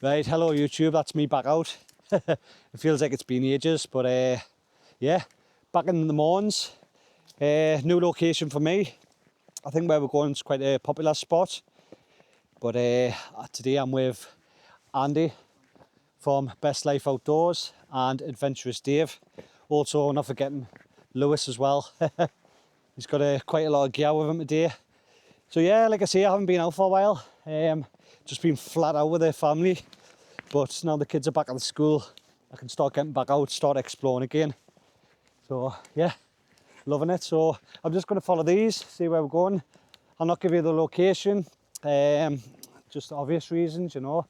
Right, hello YouTube, that's me back out. It feels like it's been ages, but yeah, back in the Mournes. New location for me. I think where we're going is quite a popular spot. But today I'm with Andy from Best Life Outdoors and Adventurous Dave. Also, not forgetting Lewis as well. He's got quite a lot of gear with him today. So yeah, like I say, I haven't been out for a while. Just been flat out with the family. But now the kids are back at the school, I can start getting back out, start exploring again. So yeah, loving it. So I'm just going to follow these, see where we're going. I'll not give you the location, just obvious reasons, you know,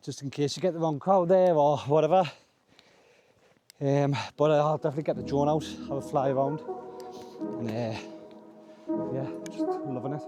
just in case you get the wrong crowd there or whatever. But I'll definitely get the drone out, have a fly around, and yeah, just loving it.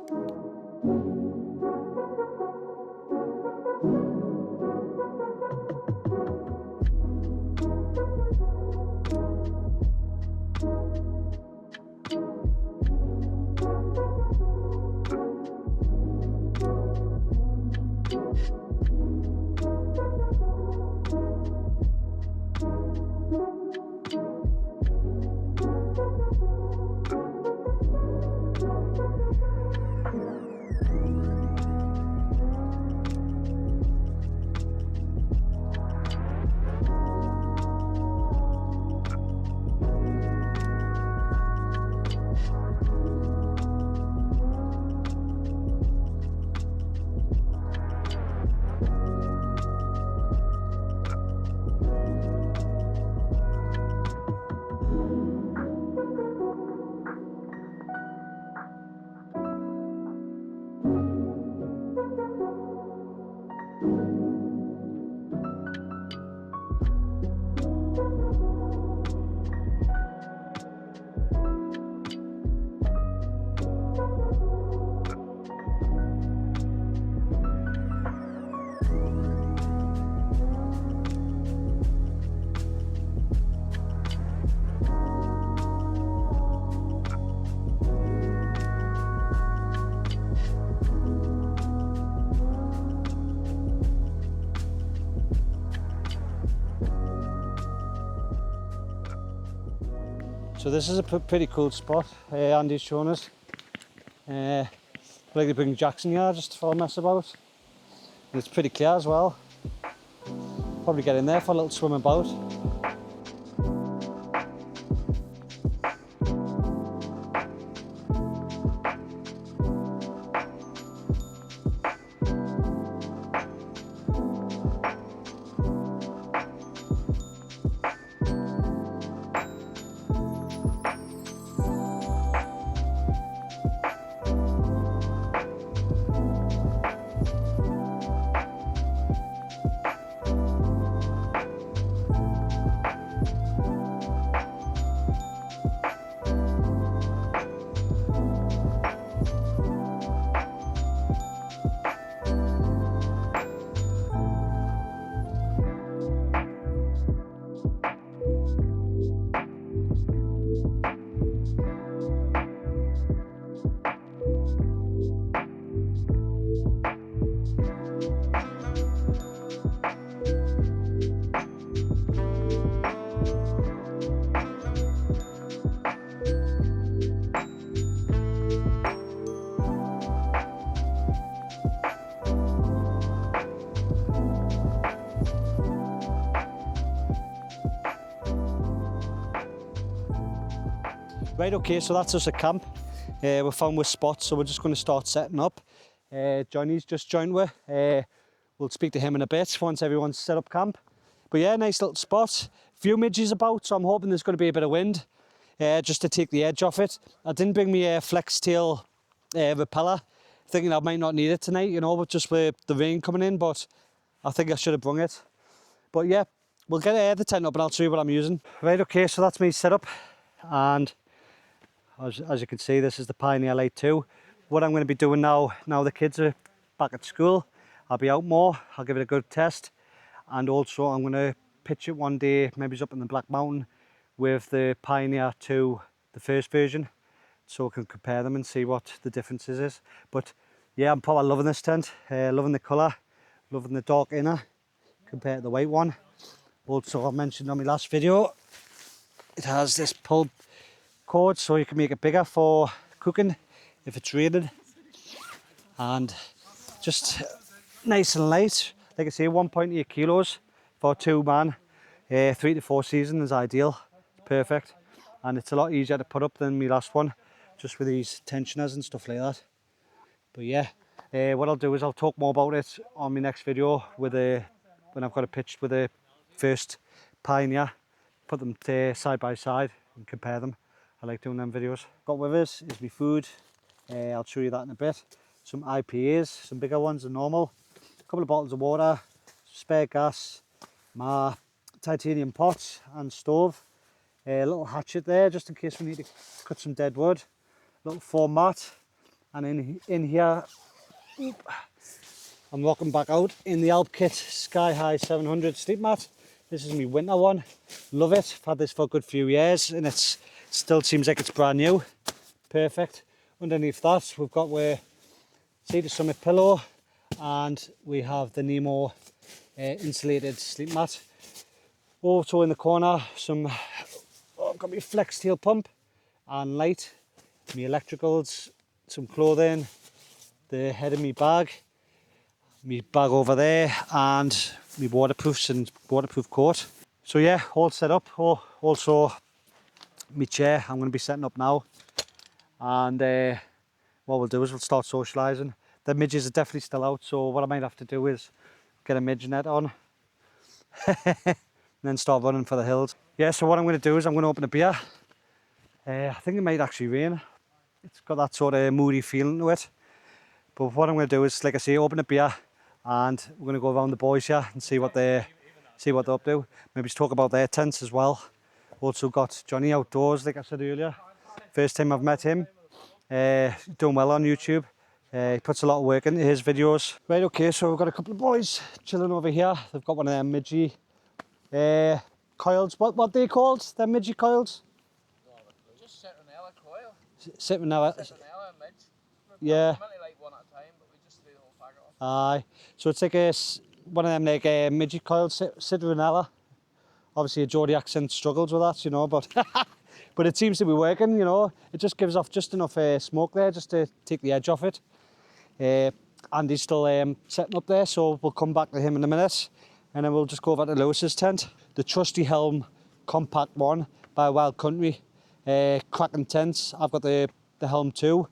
So this is a pretty cool spot. Andy's shown us. I like to bring Jackson here just for a mess about. And it's pretty clear as well. Probably get in there for a little swim about. Right, okay, so that's us at camp. We're found with spots, so we're just going to start setting up. Johnny's just joined with. We'll speak to him in a bit once everyone's set up camp. But yeah, nice little spot. Few midges about, so I'm hoping there's going to be a bit of wind, just to take the edge off it. I didn't bring me flex tail repeller, thinking I might not need it tonight, you know, but just with the rain coming in, but I think I should have brung it. But yeah, we'll get the tent up and I'll show you what I'm using. Right, okay, so that's me set up, and as you can see, this is the Pioneer Lite 2. What I'm going to be doing now the kids are back at school, I'll be out more, I'll give it a good test, and also I'm going to pitch it one day, maybe it's up in the Black Mountain, with the Pioneer 2, the first version, so I can compare them and see what the differences is. But yeah, I'm probably loving this tent, loving the colour, loving the dark inner. compared to the white one. Also, I mentioned on my last video, it has this pull cord so you can make it bigger for cooking if it's rated. And just nice and light. Like I say, 1.8 kilos for 2 man. 3 to 4 season is ideal. It's perfect. And it's a lot easier to put up than my last one, just with these tensioners and stuff like that. But yeah, what I'll do is I'll talk more about it on my next video with when I've got it pitched with the first Pioneer. Put them side by side and compare them. I like doing them videos. Got with us is my food. I'll show you that in a bit. Some IPAs, some bigger ones than normal. A couple of bottles of water, spare gas, my titanium pot and stove. A little hatchet there just in case we need to cut some dead wood. A little foam mat. And in here, I'm walking back out in the Alp Kit Sky High 700 sleep mat. This is my winter one. Love it. I've had this for a good few years and it still seems like it's brand new. Perfect. Underneath that, we've got Cedar Summit pillow and we have the Nemo insulated sleep mat. Also in the corner, I've got my flex tail pump and light, my electricals, some clothing, the head of my bag over there, and my waterproofs and waterproof coat. So yeah, all set up. Also my chair I'm going to be setting up now, and what we'll do is we'll start socialising. The midges are definitely still out, so what I might have to do is get a midge net on and then start running for the hills. Yeah, so what I'm going to do is I'm going to open a beer. I think it might actually rain. It's got that sort of moody feeling to it. But what I'm going to do is, like I say, open a beer and we're going to go around the boys here and see what they're up to. Maybe talk about their tents as well. Also got Johnny outdoors, like I said earlier. First time I've met him. Doing well on YouTube. He puts a lot of work into his videos. Right, okay, so we've got a couple of boys chilling over here. They've got one of them midgy coils. What are they called? Them midgy coils? Just citronella coil. Citronella. Citronella midge. Yeah. We only like one at a time, but we just do the whole packet off. Aye. So it's like one of them like midgy coils, citronella. Obviously a Geordie accent struggles with that, you know, but but it seems to be working, you know. It just gives off just enough smoke there just to take the edge off it. Andy's still setting up there, so we'll come back to him in a minute and then we'll just go over to Lewis's tent. The Trusty Helm Compact one by Wild Country. Cracking tents. I've got the Helm 2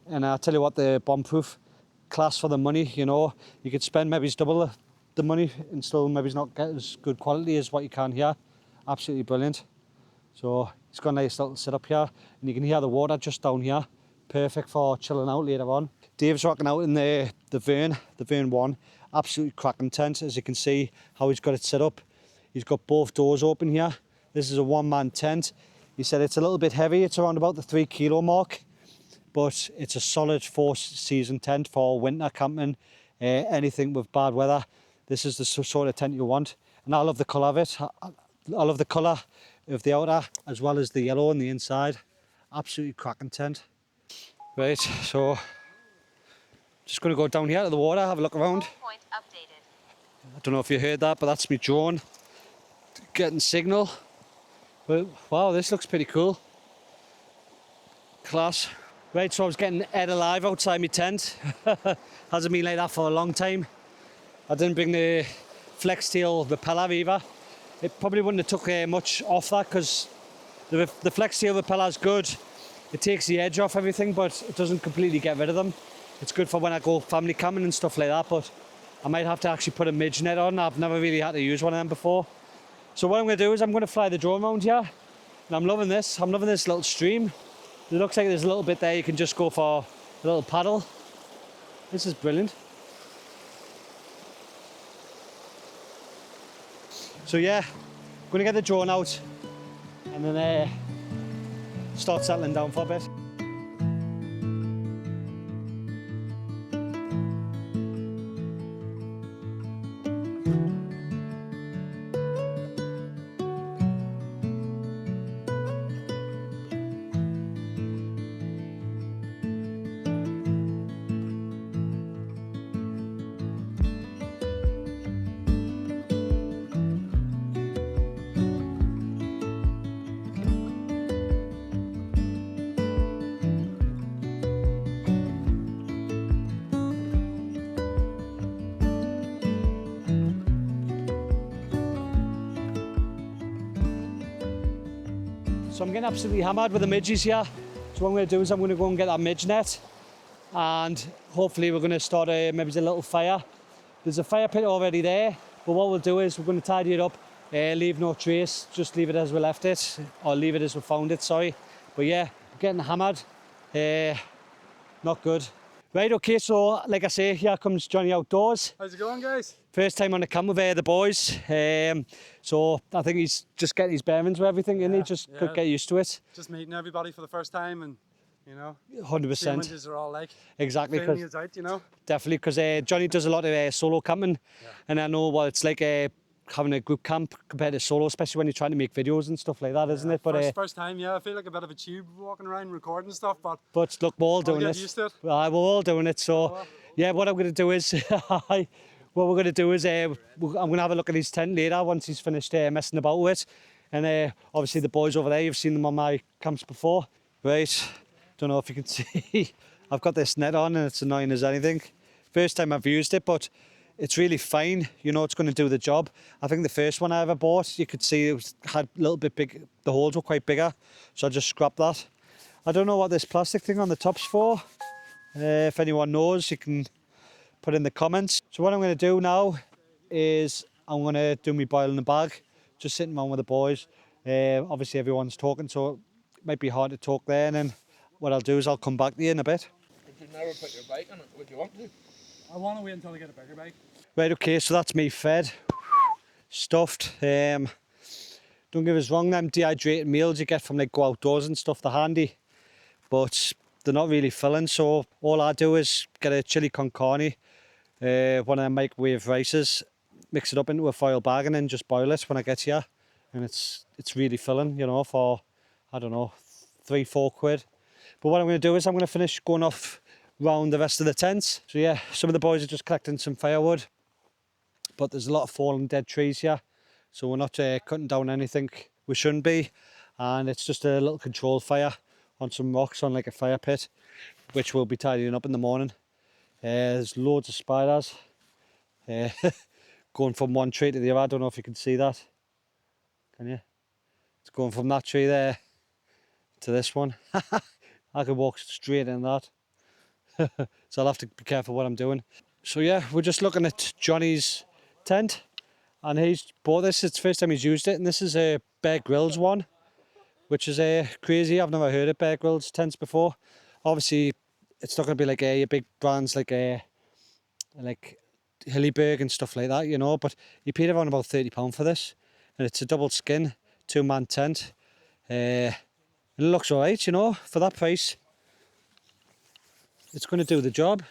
and I'll tell you what, the bomb-proof class for the money, you know. You could spend maybe double the money and still maybe not get as good quality as what you can here. Absolutely brilliant. So it's got a nice little setup here and you can hear the water just down here. Perfect for chilling out later on. Dave's rocking out in the Vern 1. Absolutely cracking tent, as you can see how he's got it set up. He's got both doors open here. This is a one-man tent. He said it's a little bit heavy. It's around about the 3 kilo mark, but it's a solid 4-season tent for winter camping, anything with bad weather. This is the sort of tent you want. And I love the colour of it. I love the colour of the outer as well as the yellow on the inside. Absolutely cracking tent. Right, so just going to go down here to the water, have a look around. Point updated. I don't know if you heard that, but that's my drone getting signal. But wow, this looks pretty cool. Class. Right, so I was getting ed alive outside my tent. Hasn't been like that for a long time. I didn't bring the flex tail repeller either. It probably wouldn't have took much off that because the flex tail repeller is good. It takes the edge off everything, but it doesn't completely get rid of them. It's good for when I go family camping and stuff like that, but I might have to actually put a midge net on. I've never really had to use one of them before. So what I'm going to do is I'm going to fly the drone around here. And I'm loving this. I'm loving this little stream. It looks like there's a little bit there you can just go for a little paddle. This is brilliant. So yeah, I'm going to get the drone out and then start settling down for a bit. So I'm getting absolutely hammered with the midges here. So what I'm going to do is I'm going to go and get that midge net, and hopefully we're going to start maybe a little fire. There's a fire pit already there, but what we'll do is we're going to tidy it up, leave no trace, just leave it as we left it, or leave it as we found it, sorry. But yeah, getting hammered, not good. Right, okay, so like I say, here comes Johnny outdoors. How's it going, guys? First time on the camp with the boys, so I think he's just getting his bearings with everything, and he just could get used to it. Just meeting everybody for the first time, and you know, 100%. seeing what these are all like. Exactly, Feeling because is out, you know. definitely, because Johnny does a lot of solo camping, and I know what it's like having a group camp compared to solo, especially when you're trying to make videos and stuff like that, isn't it? But first time, yeah, I feel like a bit of a tube walking around recording stuff, but look, we're all doing get it. used to it. We're all doing it. So yeah, what I'm going to do is, I'm going to have a look at his tent later once he's finished messing about with it. And obviously the boys over there, you've seen them on my camps before. Right, don't know if you can see, I've got this net on and it's annoying as anything. First time I've used it, but it's really fine. You know, it's going to do the job. I think the first one I ever bought, you could see it had a little bit big, the holes were quite bigger, so I just scrapped that. I don't know what this plastic thing on the top's for. If anyone knows, you can put in the comments. So what I'm going to do now is I'm going to do my boil in the bag, just sitting around with the boys. Obviously everyone's talking, so it might be hard to talk there, and then what I'll do is I'll come back to you in a bit. Would you never put your bike on it? Would you want to? I want to wait until I get a bigger bike. Right, okay, so that's me fed, stuffed. Don't get us wrong, them dehydrated meals you get from like go outdoors and stuff, they're handy, but they're not really filling. So all I do is get a chili con carne, one of them microwave rices, mix it up into a foil bag and then just boil it when I get here. And it's really filling, you know, for, I don't know, £3-4. But what I'm going to do is I'm going to finish going off round the rest of the tents. So yeah, some of the boys are just collecting some firewood, but there's a lot of fallen dead trees here, so we're not cutting down anything we shouldn't be, and it's just a little controlled fire on some rocks on like a fire pit, which we'll be tidying up in the morning. There's loads of spiders going from one tree to the other. I don't know if you can see that, can you? It's going from that tree there to this one. I could walk straight in that. So I'll have to be careful what I'm doing. So yeah, we're just looking at Johnny's tent, and he's bought this. It's the first time he's used it, and this is a Bear Grylls one, which is crazy. I've never heard of Bear Grylls tents before. Obviously, it's not going to be like your big brands like Hillyberg and stuff like that, you know. But you paid around about £30 for this, and it's a double skin 2-man tent. It looks alright, you know, for that price. It's going to do the job,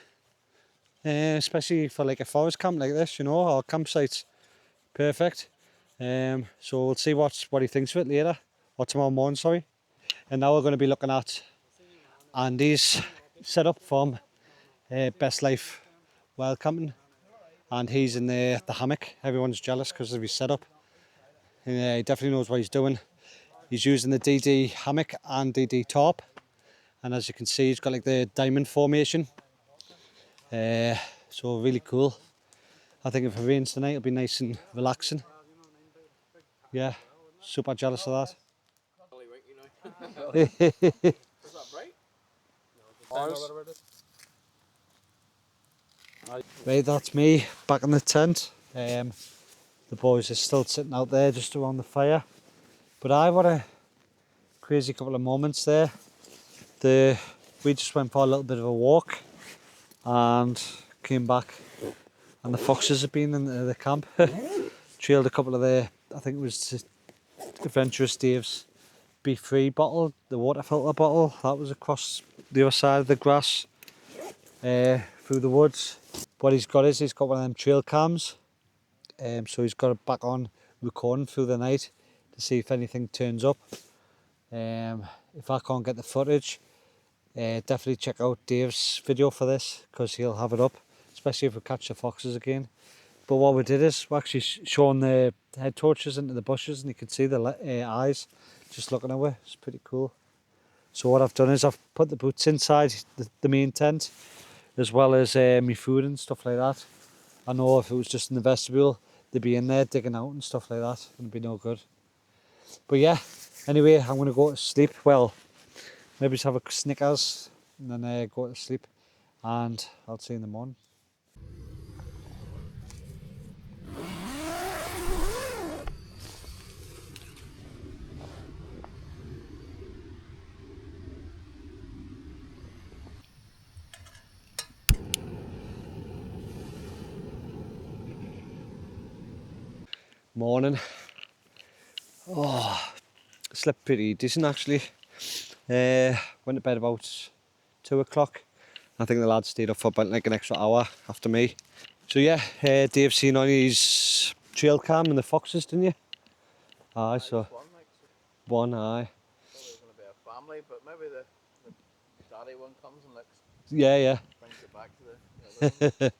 especially for like a forest camp like this, you know, or campsites. Perfect. So we'll see what he thinks of it later, or tomorrow morning, sorry. And now we're going to be looking at Andy's setup from Best Life Wild Camping, and he's in the hammock. Everyone's jealous because of his setup. And, he definitely knows what he's doing. He's using the DD hammock and DD tarp. And as you can see, he's got like the diamond formation. So really cool. I think if it rains tonight, it'll be nice and relaxing. Yeah, super jealous of that. Is that bright? Right, that's me back in the tent. The boys are still sitting out there just around the fire. But what a crazy couple of moments there. We just went for a little bit of a walk and came back, and the foxes have been in the camp. Trailed a couple of I think it was Adventurous Dave's Be Free bottle, the water filter bottle, that was across the other side of the grass through the woods. What he's got is he's got one of them trail cams, so he's got it back on recording through the night to see if anything turns up. If I can't get the footage, definitely check out Dave's video for this, because he'll have it up, especially if we catch the foxes again. But what we did is we actually shone the head torches into the bushes, and you can see the eyes just looking away. It's pretty cool. So what I've done is I've put the boots inside the main tent, as well as my food and stuff like that. I know if it was just in the vestibule, they'd be in there digging out and stuff like that. It'd be no good. But yeah, Anyway, I'm going to go to sleep. Well, maybe just have a Snickers and then go to sleep. And I'll see you in the morning. Morning. Oh, slept pretty decent actually. Went to bed about 2 o'clock. I think the lads stayed up for about like an extra hour after me. So yeah, Dave's seen on his trail cam and the foxes, didn't you? Aye, so One, like, so one, aye. probably going to be a family, but maybe the daddy one comes and looks, Yeah, yeah. brings it back to the other one.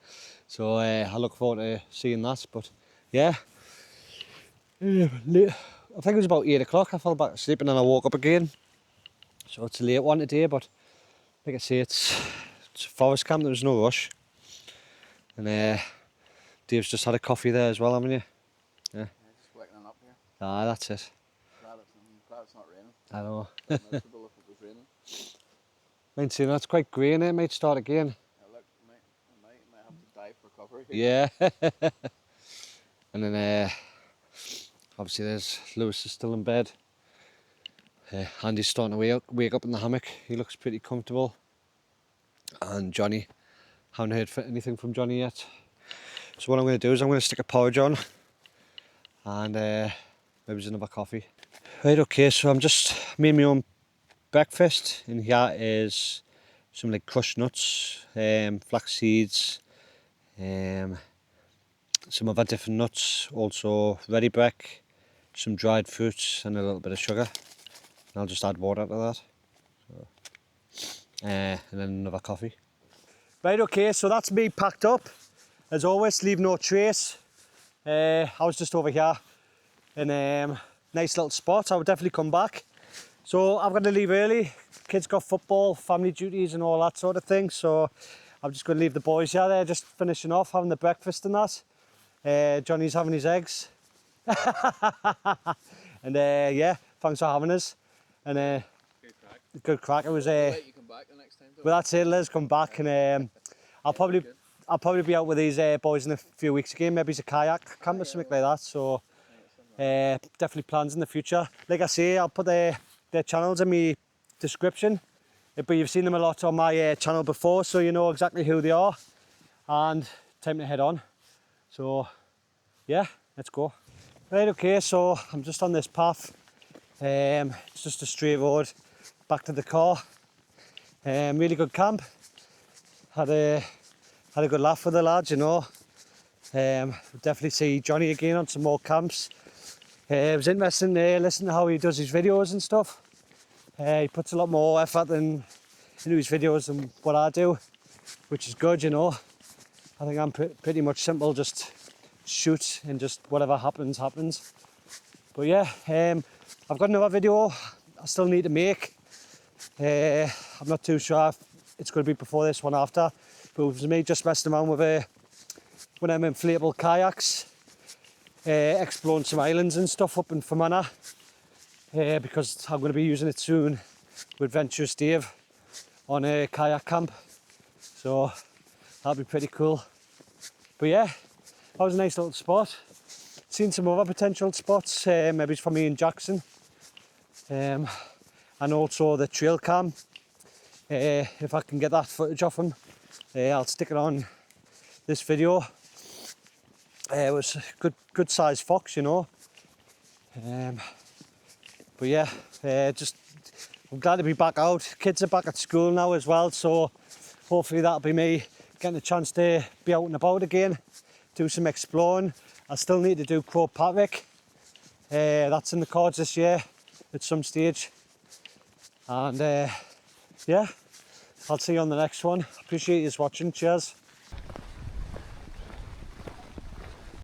So I look forward to seeing that. But yeah, I think it was about 8 o'clock. I fell back asleep and then I woke up again. So it's a late one today, but like I say, it's a forest camp. There's no rush. And Dave's just had a coffee there as well, haven't you? Yeah, just waking up here. Ah, that's it. Glad it's not raining. I know. Miserable if it was raining. Mind saying that's quite grey in it. Might start again. Yeah, look, might have to dive for cover here. Yeah. And then obviously there's Lewis is still in bed. Andy's starting to wake up in the hammock. He looks pretty comfortable. And Johnny, haven't heard anything from Johnny yet. So what I'm going to do is I'm going to stick a porridge on and maybe just another coffee. Right, okay, so I'm just made my own breakfast. In here is some like crushed nuts, flax seeds, some other different nuts, also ready break, some dried fruits and a little bit of sugar. And I'll just add water to that. So, and then another coffee. Right, okay, so that's me packed up. As always, leave no trace. I was just over here in a nice little spot. I would definitely come back. So I've got to leave early. Kids got football, family duties and all that sort of thing. So I'm just going to leave the boys here. They're just finishing off, having the breakfast and that. Johnny's having his eggs. And yeah, thanks for having us. And good crack. It was Let you come back the next time. well, that's it. Let's come back and I'll probably be out with these boys in a few weeks again. Maybe it's a kayak camp or something like that. So definitely plans in the future. Like I say, I'll put their channels in my description. But you've seen them a lot on my channel before, so you know exactly who they are. And time to head on. So yeah, let's go. Right, okay, so I'm just on this path. It's just a straight road back to the car. Really good camp. Had a good laugh with the lads, you know. Definitely see Johnny again on some more camps. It was interesting to listen to how he does his videos and stuff. He puts a lot more effort into his videos than what I do, which is good, you know. I think I'm pretty much simple, just shoot and just whatever happens, happens. But yeah, I've got another video I still need to make. I'm not too sure if it's going to be before this one after, but it was me just messing around with one of them inflatable kayaks, exploring some islands and stuff up in Fermanagh, because I'm going to be using it soon with Venturous Dave on a kayak camp, so that'll be pretty cool. But yeah, that was a nice little spot. Seen some other potential spots, maybe for me and Jackson, and also the trail cam. If I can get that footage of him, I'll stick it on this video. It was a good sized fox, you know. But yeah, I'm glad to be back out. Kids are back at school now as well, so hopefully that'll be me getting a chance to be out and about again, do some exploring. I still need to do Crow Patrick. That's in the cards this year at some stage. And yeah, I'll see you on the next one. Appreciate you watching. Cheers.